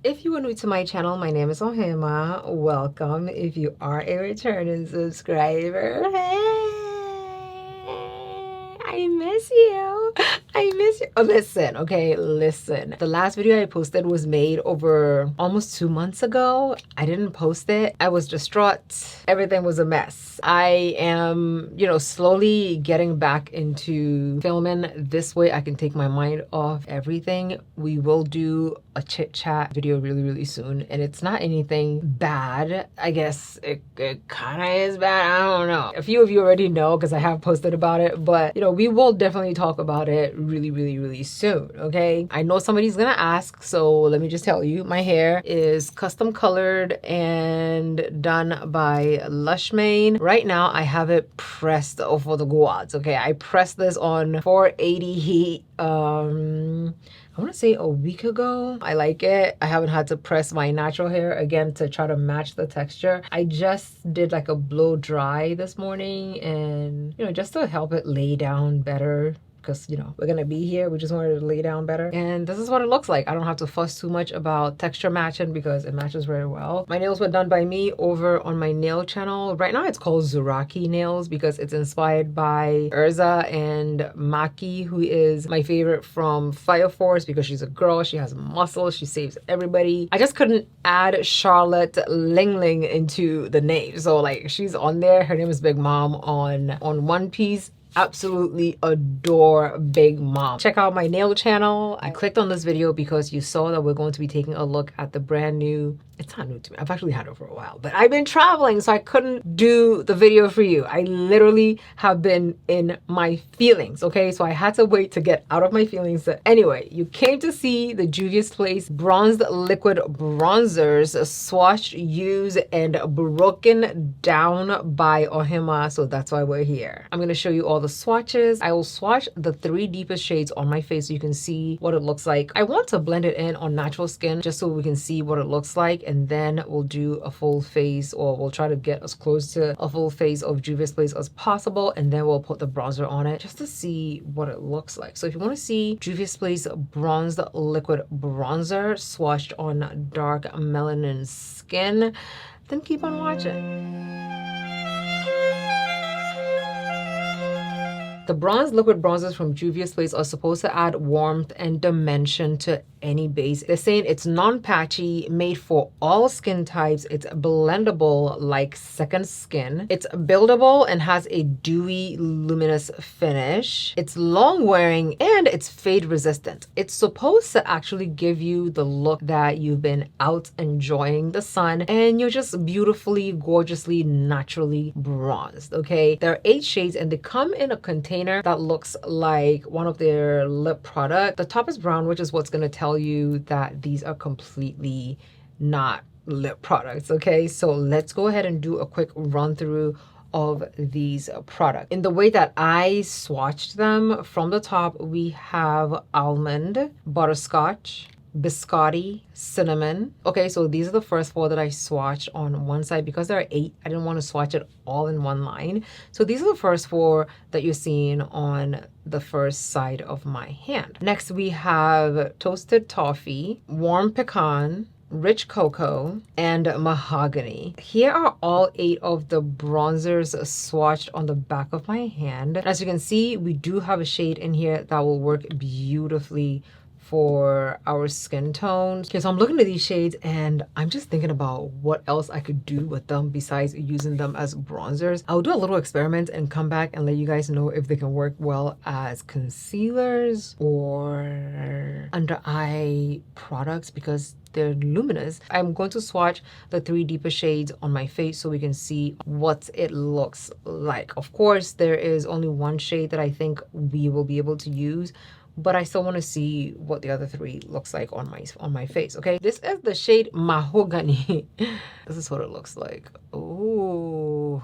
If you are new to my channel, my name is Ohemaa. Welcome. If you are a returning subscriber, hey, I miss you. I miss you. Oh, listen, okay, listen. The last video I posted was made over almost 2 months ago. I didn't post it. I was distraught. Everything was a mess. I am, slowly getting back into filming. This way I can take my mind off everything. We will do a chit chat video really soon, and it's not anything bad. I guess it kind of is bad. I don't know. A few of you already know because I have posted about it, but we will definitely talk about it really soon. Okay, I know somebody's gonna ask, so let me just tell you, my hair is custom colored and done by Lush Mane. Right now I have it pressed for the quads. Okay, I pressed this on 480 heat I want to say a week ago. I like it. I haven't had to press my natural hair again to try to match the texture. I just did like a blow dry this morning, and just to help it lay down better, because we're gonna be here. We just wanted to lay down better, and this is what it looks like. I don't have to fuss too much about texture matching because it matches very well. My nails were done by me over on my nail channel. Right now it's called Zuraki Nails because it's inspired by Urza and Maki, who is my favorite from Fire Force, because she's a girl, she has muscle, she saves everybody. I just couldn't add Charlotte Ling Ling into the name, so like she's on there. Her name is Big Mom on One Piece. Absolutely adore Big Mom. Check out my nail channel. I clicked on this video because you saw that we're going to be taking a look at the brand new, it's not new to me, I've actually had it for a while, but I've been traveling, so I couldn't do the video for you. I literally have been in my feelings, okay? So I had to wait to get out of my feelings. So anyway, you came to see the Juvia's Place Bronzed Liquid Bronzers, swatched, used, and broken down by Ohemaa, so that's why we're here. I'm gonna show you all the swatches. I will swatch the 3 deepest shades on my face so you can see what it looks like. I want to blend it in on natural skin just so we can see what it looks like, and then we'll do a full face, or we'll try to get as close to a full face of Juvia's Place as possible, and then we'll put the bronzer on it just to see what it looks like. So if you want to see Juvia's Place Bronzed Liquid Bronzer swatched on dark melanin skin, then keep on watching. The bronze liquid bronzers from Juvia's Place are supposed to add warmth and dimension to any base. They're saying it's non-patchy, made for all skin types. It's blendable like second skin. It's buildable and has a dewy, luminous finish. It's long wearing and it's fade resistant. It's supposed to actually give you the look that you've been out enjoying the sun and you're just beautifully, gorgeously, naturally bronzed, okay? There are 8 shades and they come in a container that looks like one of their lip product. The top is brown, which is what's gonna tell you that these are completely not lip products, okay? So let's go ahead and do a quick run through of these products. In the way that I swatched them, from the top we have almond, butterscotch, biscotti, cinnamon. Okay, so these are the first 4 that I swatched on one side. Because there are 8, I didn't want to swatch it all in one line. So these are the first 4 that you're seeing on the first side of my hand. Next we have toasted toffee, warm pecan, rich cocoa, and mahogany. Here are all 8 of the bronzers swatched on the back of my hand. As you can see, we do have a shade in here that will work beautifully for our skin tones. Okay, so I'm looking at these shades and I'm just thinking about what else I could do with them besides using them as bronzers. I'll do a little experiment and come back and let you guys know if they can work well as concealers or under eye products because they're luminous. I'm going to swatch the 3 deeper shades on my face so we can see what it looks like. Of course, there is only one shade that I think we will be able to use, but I still want to see what the other 3 looks like on my face. Okay, this is the shade Mahogany. This is what it looks like. Oh,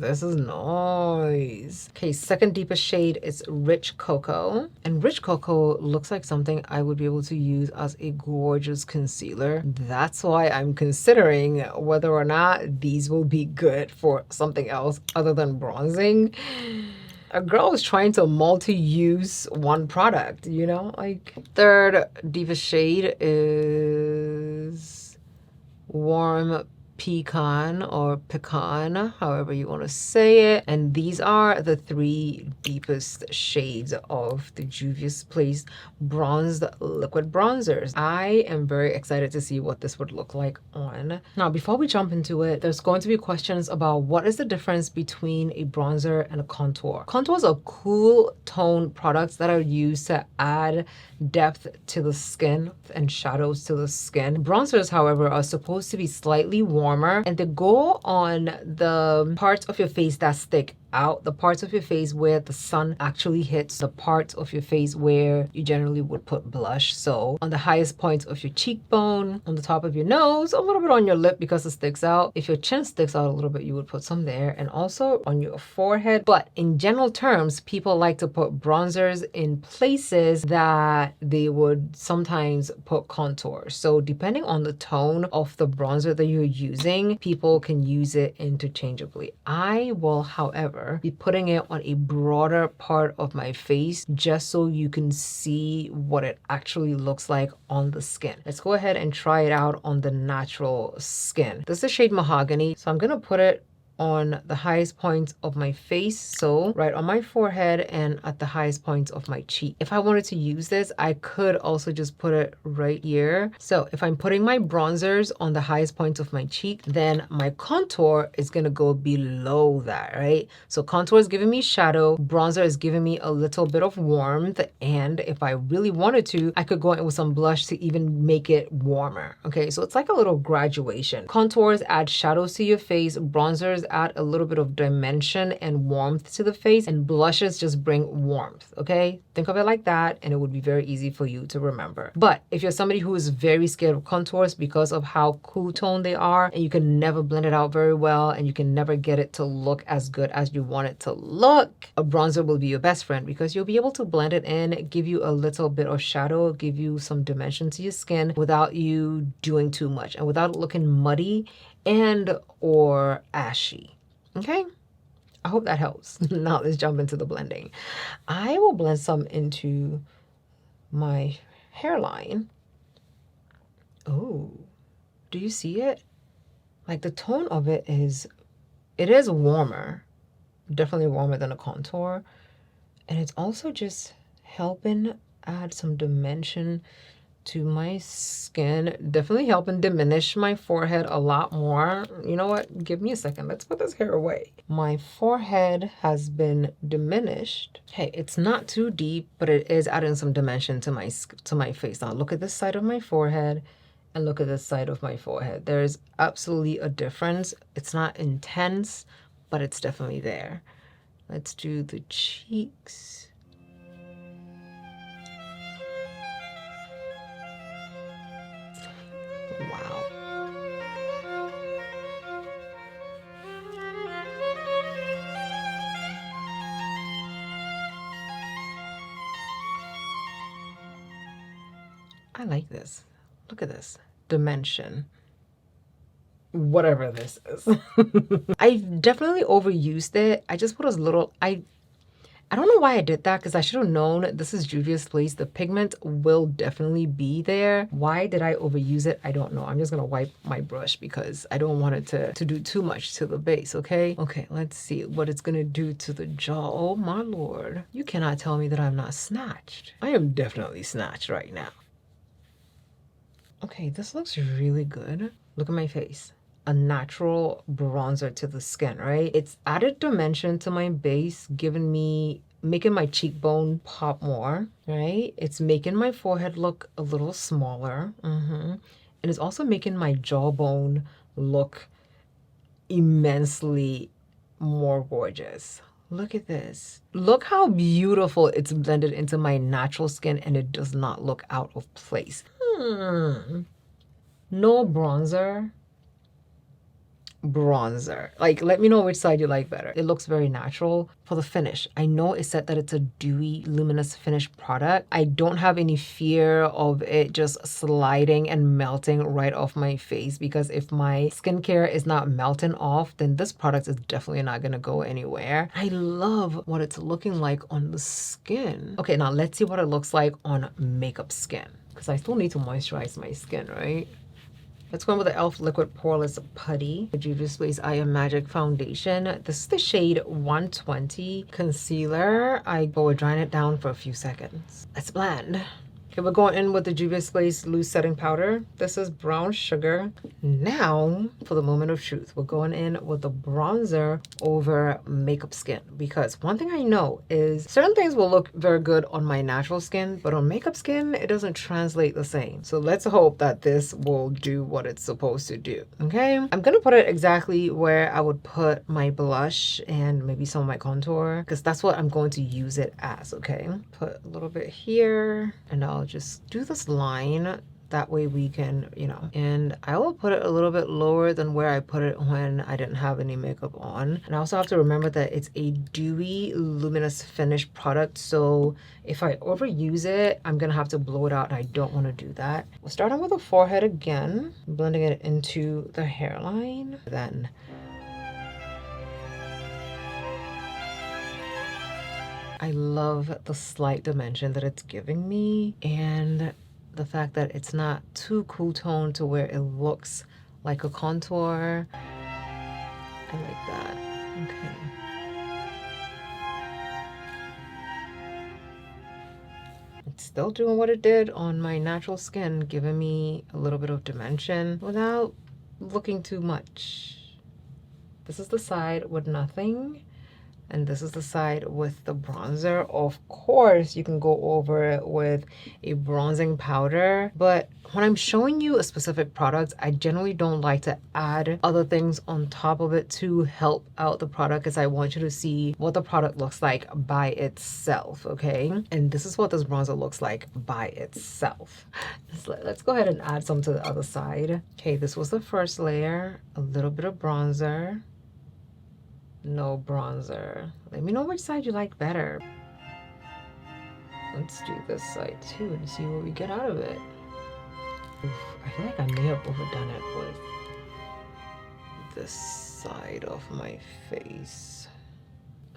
this is nice. Okay, second deepest shade is Rich Cocoa, and Rich Cocoa looks like something I would be able to use as a gorgeous concealer. That's why I'm considering whether or not these will be good for something else other than bronzing. A girl is trying to multi-use one product, like. Third deepest shade is warm pecan or pecan, however you want to say it. And these are the 3 deepest shades of the Juvia's Place bronzed liquid bronzers. I am very excited to see what this would look like on. Now, before we jump into it, there's going to be questions about what is the difference between a bronzer and a contour. Contours are cool tone products that are used to add depth to the skin and shadows to the skin. Bronzers, however, are supposed to be slightly warmer and they go on the parts of your face that stick out, the parts of your face where the sun actually hits, the parts of your face where you generally would put blush. So on the highest points of your cheekbone, on the top of your nose, a little bit on your lip because it sticks out. If your chin sticks out a little bit, you would put some there, and also on your forehead. But in general terms, people like to put bronzers in places that they would sometimes put contour. So depending on the tone of the bronzer that you're using, people can use it interchangeably. I will, however, be putting it on a broader part of my face just so you can see what it actually looks like on the skin. Let's go ahead and try it out on the natural skin. This is the shade Mahogany, so I'm gonna put it on the highest points of my face, so right on my forehead and at the highest points of my cheek. If I wanted to use this, I could also just put it right here. So if I'm putting my bronzers on the highest points of my cheek, then my contour is gonna go below that, right? So contour is giving me shadow, bronzer is giving me a little bit of warmth, and if I really wanted to, I could go in with some blush to even make it warmer. Okay, so it's like a little graduation. Contours add shadows to your face, bronzers add a little bit of dimension and warmth to the face, and blushes just bring warmth. Okay, think of it like that and it would be very easy for you to remember. But if you're somebody who is very scared of contours because of how cool tone they are and you can never blend it out very well and you can never get it to look as good as you want it to look, a bronzer will be your best friend because you'll be able to blend it in, give you a little bit of shadow, give you some dimension to your skin without you doing too much and without it looking muddy and or ashy. Okay, I hope that helps. Now let's jump into the blending. I will blend some into my hairline. Oh, do you see it? Like the tone of it is warmer, definitely warmer than a contour, and it's also just helping add some dimension to my skin, definitely helping diminish my forehead a lot more. You know what? Give me a second. Let's put this hair away. My forehead has been diminished. Hey, it's not too deep, but it is adding some dimension to my face. Now look at this side of my forehead and look at this side of my forehead. There's absolutely a difference. It's not intense, but it's definitely there. Let's do the cheeks. Wow. I like this. Look at this. Dimension. Whatever this is. I've definitely overused it. I just put a little, I don't know why I did that because I should have known this is Juvia's Place. The pigment will definitely be there. Why did I overuse it? I don't know. I'm just going to wipe my brush because I don't want it to do too much to the base, okay? Okay, let's see what it's going to do to the jaw. Oh my Lord. You cannot tell me that I'm not snatched. I am definitely snatched right now. Okay, this looks really good. Look at my face. A natural bronzer to the skin, right? It's added dimension to my base, making my cheekbone pop more, right? It's making my forehead look a little smaller. And it's also making my jawbone look immensely more gorgeous. Look at this. Look how beautiful it's blended into my natural skin and it does not look out of place. No bronzer. Like, let me know which side you like better. It looks very natural. For the finish, I know it said that it's a dewy luminous finish product. I don't have any fear of it just sliding and melting right off my face because if my skincare is not melting off, then this product is definitely not gonna go anywhere. I love what it's looking like on the skin. Okay, now let's see what it looks like on makeup skin because I still need to moisturize my skin, right? Let's go in with the e.l.f. Liquid Poreless Putty, the Juvia Space I Am Magic Foundation. This is the shade 120 concealer. I go drying it down for a few seconds. Let's blend. Okay, we're going in with the Juvia Space Loose Setting Powder. This is Brown Sugar. Now, for the moment of truth, we're going in with the bronzer over makeup skin. Because one thing I know is certain things will look very good on my natural skin, but on makeup skin, it doesn't translate the same. So let's hope that this will do what it's supposed to do, okay? I'm gonna put it exactly where I would put my blush and maybe some of my contour, because that's what I'm going to use it as, okay? Put a little bit here, and I'll just do this line. That way we can, you know, and I will put it a little bit lower than where I put it when I didn't have any makeup on. And I also have to remember that it's a dewy, luminous finish product. So if I overuse it, I'm gonna have to blow it out, and I don't wanna do that. We're starting with the forehead again, blending it into the hairline. Then I love the slight dimension that it's giving me, and the fact that it's not too cool toned to where it looks like a contour. I like that. Okay. It's still doing what it did on my natural skin, giving me a little bit of dimension without looking too much. This is the side with nothing, and this is the side with the bronzer. Of course, you can go over it with a bronzing powder, but when I'm showing you a specific product, I generally don't like to add other things on top of it to help out the product, because I want you to see what the product looks like by itself, okay? And this is what this bronzer looks like by itself. Let's go ahead and add some to the other side. Okay, this was the first layer, a little bit of bronzer. No bronzer. Let me know which side you like better. Let's do this side too and see what we get out of it. Oof, I feel like I may have overdone it with this side of my face.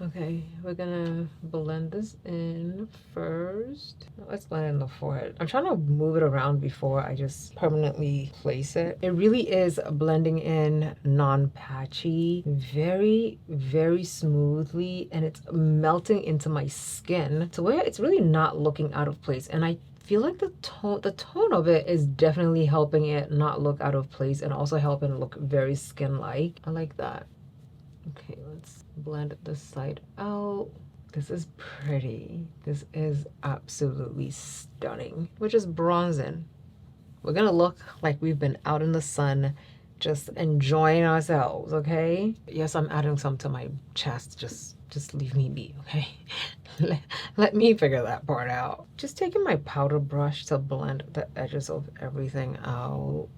Okay, we're gonna blend this in first. Let's blend in the forehead. I'm trying to move it around before I just permanently place it. It really is blending in non-patchy, very, very smoothly, and it's melting into my skin to where it's really not looking out of place. And I feel like the tone of it is definitely helping it not look out of place and also helping it look very skin-like. I like that. Okay, let's blend this side out. This is pretty. This is absolutely stunning. We're just bronzing. We're gonna look like we've been out in the sun just enjoying ourselves, okay? Yes, I'm adding some to my chest. Just leave me be, okay? Let me figure that part out. Just taking my powder brush to blend the edges of everything out.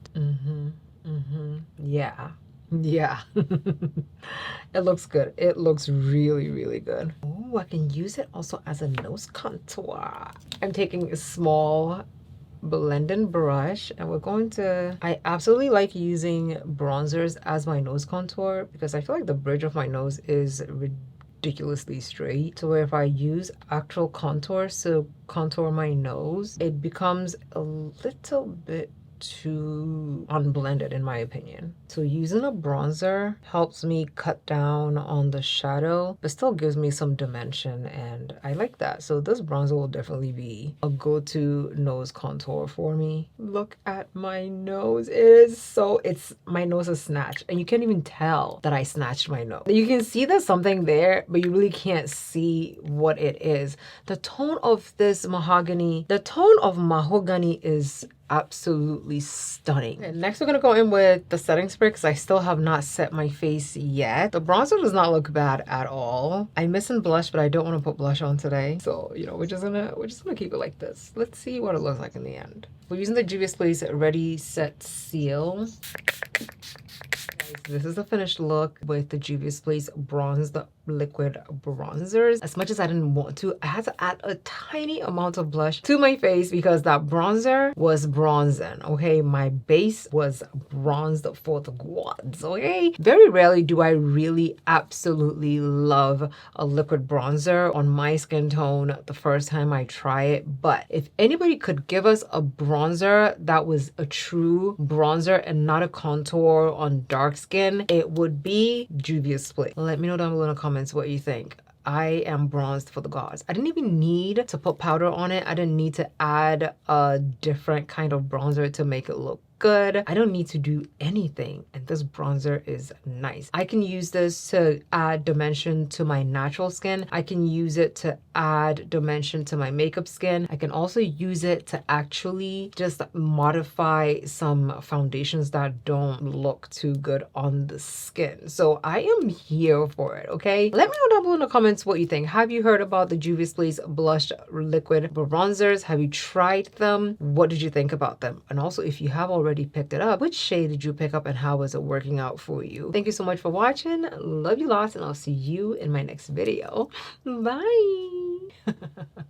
Yeah. Yeah. It looks good. It looks really, really good. Oh, I can use it also as a nose contour. I'm taking a small blending brush, and we're going to, I absolutely like using bronzers as my nose contour because I feel like the bridge of my nose is ridiculously straight, so where if I use actual contour to contour my nose, it becomes a little bit too unblended in my opinion. So using a bronzer helps me cut down on the shadow but still gives me some dimension, and I like that. So this bronzer will definitely be a go-to nose contour for me. Look at my nose. My nose is snatched, and you can't even tell that I snatched my nose. You can see there's something there, but you really can't see what it is. The tone of mahogany is absolutely stunning. Okay, next we're gonna go in with the setting spray because I still have not set my face yet. The bronzer does not look bad at all. I'm missing blush, but I don't want to put blush on today, so you know we're just gonna keep it like this. Let's see what it looks like in the end. We're using the Juvia Space Ready Set Seal. Guys, this is the finished look with the Juvia Space Bronzed liquid bronzers. As much as I didn't want to, I had to add a tiny amount of blush to my face because that bronzer was bronzing, okay? My base was bronzed for the gods, okay? Very rarely do I really absolutely love a liquid bronzer on my skin tone the first time I try it, but if anybody could give us a bronzer that was a true bronzer and not a contour on dark skin, it would be Juvia Split. Let me know down below in the comments what you think. I am bronzed for the gods. I didn't even need to put powder on it. I didn't need to add a different kind of bronzer to make it look good. I don't need to do anything, and this bronzer is nice. I can use this to add dimension to my natural skin. I can use it to add dimension to my makeup skin. I can also use it to actually just modify some foundations that don't look too good on the skin. So I am here for it, okay? Let me know down below in the comments what you think. Have you heard about the Juvia Splays blush liquid bronzers? Have you tried them? What did you think about them? And also, if you have already picked it up, which shade did you pick up and how is it working out for you? Thank you so much for watching. Love you lots, and I'll see you in my next video. Bye.